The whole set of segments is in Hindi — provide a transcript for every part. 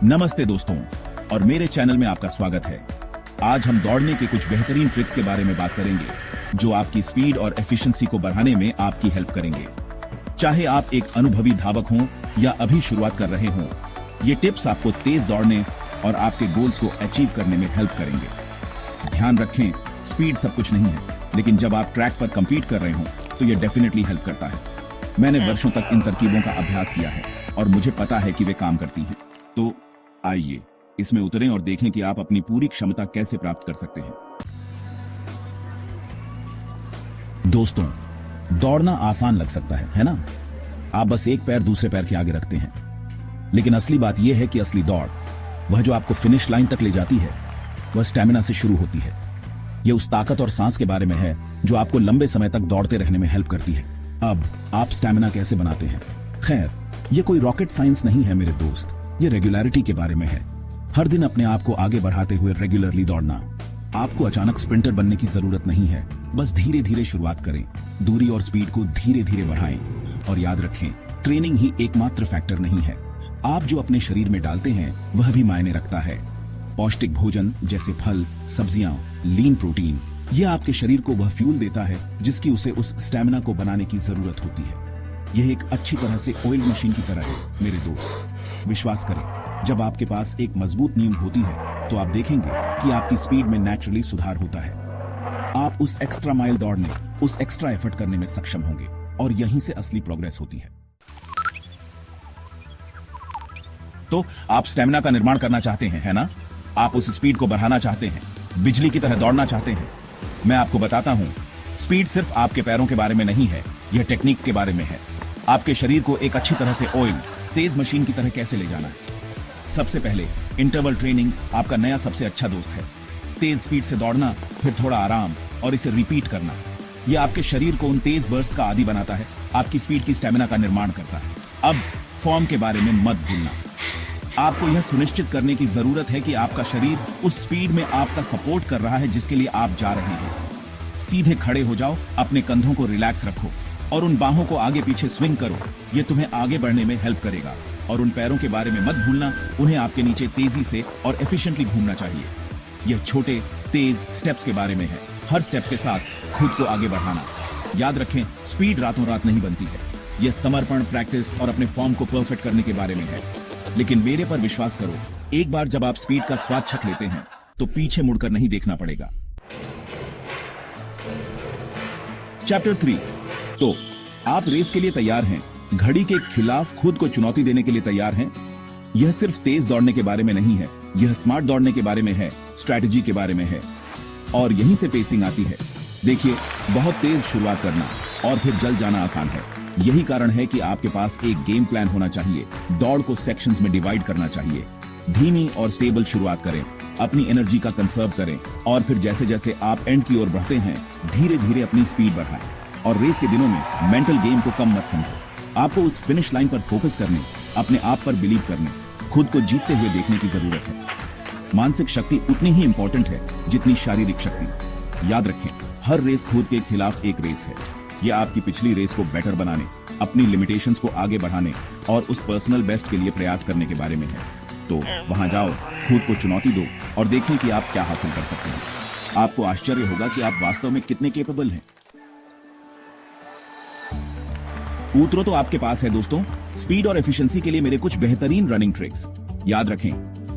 नमस्ते दोस्तों, और मेरे चैनल में आपका स्वागत है। आज हम दौड़ने के कुछ बेहतरीन ट्रिक्स के बारे में बात करेंगे जो आपकी स्पीड और एफिशिएंसी को बढ़ाने में आपकी हेल्प करेंगे। चाहे आप एक अनुभवी धावक हों या अभी शुरुआत कर रहे हों, ये टिप्स आपको तेज दौड़ने और आपके गोल्स को अचीव करने में हेल्प करेंगे। ध्यान रखें, स्पीड सब कुछ नहीं है, लेकिन जब आप ट्रैक पर कंपीट कर रहे हों तो ये डेफिनेटली हेल्प करता है। मैंने वर्षों तक इन तरकीबों का अभ्यास किया है और मुझे पता है कि वे काम करती हैं। तो आइए इसमें उतरें और देखें कि आप अपनी पूरी क्षमता कैसे प्राप्त कर सकते हैं। दोस्तों, दौड़ना आसान लग सकता है ना? आप बस एक पैर दूसरे पैर के आगे रखते हैं, लेकिन असली बात यह है कि असली दौड़, वह जो आपको फिनिश लाइन तक ले जाती है, वह स्टैमिना से शुरू होती है। यह उस ताकत और सांस के बारे में है जो आपको लंबे समय तक दौड़ते रहने में हेल्प करती है। अब आप स्टैमिना कैसे बनाते हैं? खैर, यह कोई रॉकेट साइंस नहीं है मेरे दोस्त, ये रेगुलरिटी के बारे में है। हर दिन अपने आप को आगे बढ़ाते हुए रेगुलरली दौड़ना। आपको अचानक स्प्रिंटर बनने की जरूरत नहीं है, बस धीरे धीरे शुरुआत करें, दूरी और स्पीड को धीरे धीरे बढ़ाएं। और याद रखें, ट्रेनिंग ही एकमात्र फैक्टर नहीं है, आप जो अपने शरीर में डालते हैं वह भी मायने रखता है। पौष्टिक भोजन जैसे फल, सब्जियां, लीन प्रोटीन, यह आपके शरीर को वह फ्यूल देता है जिसकी उसे उस स्टैमिना को बनाने की जरूरत होती है। यह एक अच्छी तरह से ऑयल मशीन की तरह है मेरे दोस्त। विश्वास करें, जब आपके पास एक मजबूत नींव होती है तो आप देखेंगे कि आपकी स्पीड में नेचुरली सुधार होता है। आप उस एक्स्ट्रा माइल दौड़ने, उस एक्स्ट्रा एफर्ट करने में सक्षम होंगे और यहीं से असली प्रोग्रेस होती है। तो आप स्टैमिना का निर्माण करना चाहते हैं, है ना? आप उस स्पीड को बढ़ाना चाहते हैं, बिजली की तरह दौड़ना चाहते हैं। मैं आपको बताता हूं, स्पीड सिर्फ आपके पैरों के बारे में नहीं है, यह टेक्निक के बारे में है। आपके शरीर को एक अच्छी तरह से ऑयल, तेज मशीन की तरह कैसे ले जाना है। सबसे पहले इंटरवल ट्रेनिंग आपका नया सबसे अच्छा दोस्त है। तेज स्पीड से दौड़ना, फिर थोड़ा आराम और इसे रिपीट करना, यह आपके शरीर को उन तेज बर्स्ट का आदी बनाता है, आपकी स्पीड की स्टैमिना का निर्माण करता है। अब फॉर्म के बारे में मत भूलना। आपको यह सुनिश्चित करने की जरूरत है कि आपका शरीर उस स्पीड में आपका सपोर्ट कर रहा है जिसके लिए आप जा रहे हैं। सीधे खड़े हो जाओ, अपने कंधों को रिलैक्स रखो और उन बाहों को आगे पीछे स्विंग करो। यह तुम्हें आगे बढ़ने में हेल्प करेगा। और उन पैरों के बारे में मत भूलना, उन्हें आपके नीचे तेजी से और एफिशिएंटली घूमना चाहिए। यह छोटे तेज स्टेप्स के बारे में है, हर स्टेप के साथ खुद को आगे बढ़ाना। याद रखें, स्पीड रातों रात नहीं बनती है, यह समर्पण, प्रैक्टिस और अपने फॉर्म को परफेक्ट करने के बारे में है। लेकिन मेरे पर विश्वास करो, एक बार जब आप स्पीड का स्वाद चख लेते हैं तो पीछे मुड़कर नहीं देखना पड़ेगा। चैप्टर 3। तो आप रेस के लिए तैयार हैं, घड़ी के खिलाफ खुद को चुनौती देने के लिए तैयार हैं। यह सिर्फ तेज दौड़ने के बारे में नहीं है, यह स्मार्ट दौड़ने के बारे में है, स्ट्रैटेजी के बारे में है। और यहीं से पेसिंग आती है। देखिए, बहुत तेज शुरुआत करना और फिर जल जाना आसान है। यही कारण है कि आपके पास एक गेम प्लान होना चाहिए। दौड़ को सेक्शंस में डिवाइड करना चाहिए। धीमी और स्टेबल शुरुआत करें, अपनी एनर्जी का कंसर्व करें और फिर जैसे जैसे आप एंड की ओर बढ़ते हैं, धीरे धीरे अपनी स्पीड बढ़ाएं। और रेस के दिनों में मेंटल गेम को कम मत समझो। आपको उस फिनिश लाइन पर फोकस करने, अपने आप पर बिलीव करने, खुद को जीतते हुए देखने की जरूरत है। मानसिक शक्ति उतनी ही इंपॉर्टेंट है जितनी शारीरिक शक्ति। याद रखें, हर रेस खुद के खिलाफ एक रेस है। यह आपकी पिछली रेस को बेटर बनाने, अपनी लिमिटेशंस को आगे बढ़ाने और उस पर्सनल बेस्ट के लिए प्रयास करने के बारे में है। तो वहां जाओ, खुद को चुनौती दो और देखें कि आप क्या हासिल कर सकते हैं। आपको आश्चर्य होगा कि आप वास्तव में कितने केपेबल हैं। उत्तर तो आपके पास है दोस्तों। स्पीड और एफिशिएंसी के लिए मेरे कुछ बेहतरीन रनिंग ट्रिक्स। याद रखें,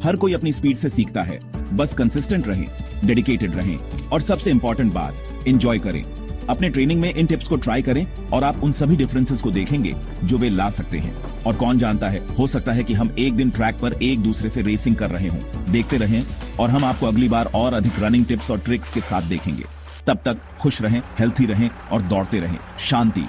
हर कोई अपनी स्पीड से सीखता है, बस कंसिस्टेंट रहें, डेडिकेटेड रहें और सबसे इंपॉर्टेंट बात, एंजॉय करें। अपने ट्रेनिंग में इन टिप्स को ट्राई करें और आप उन सभी डिफरेंसेस को देखेंगे जो वे ला सकते हैं। और कौन जानता है, हो सकता है कि हम एक दिन ट्रैक पर एक दूसरे से रेसिंग कर रहे हों। देखते रहें और हम आपको अगली बार और अधिक रनिंग टिप्स और ट्रिक्स के साथ देखेंगे। तब तक खुश रहें, हेल्थी रहें और दौड़ते रहें। शांति।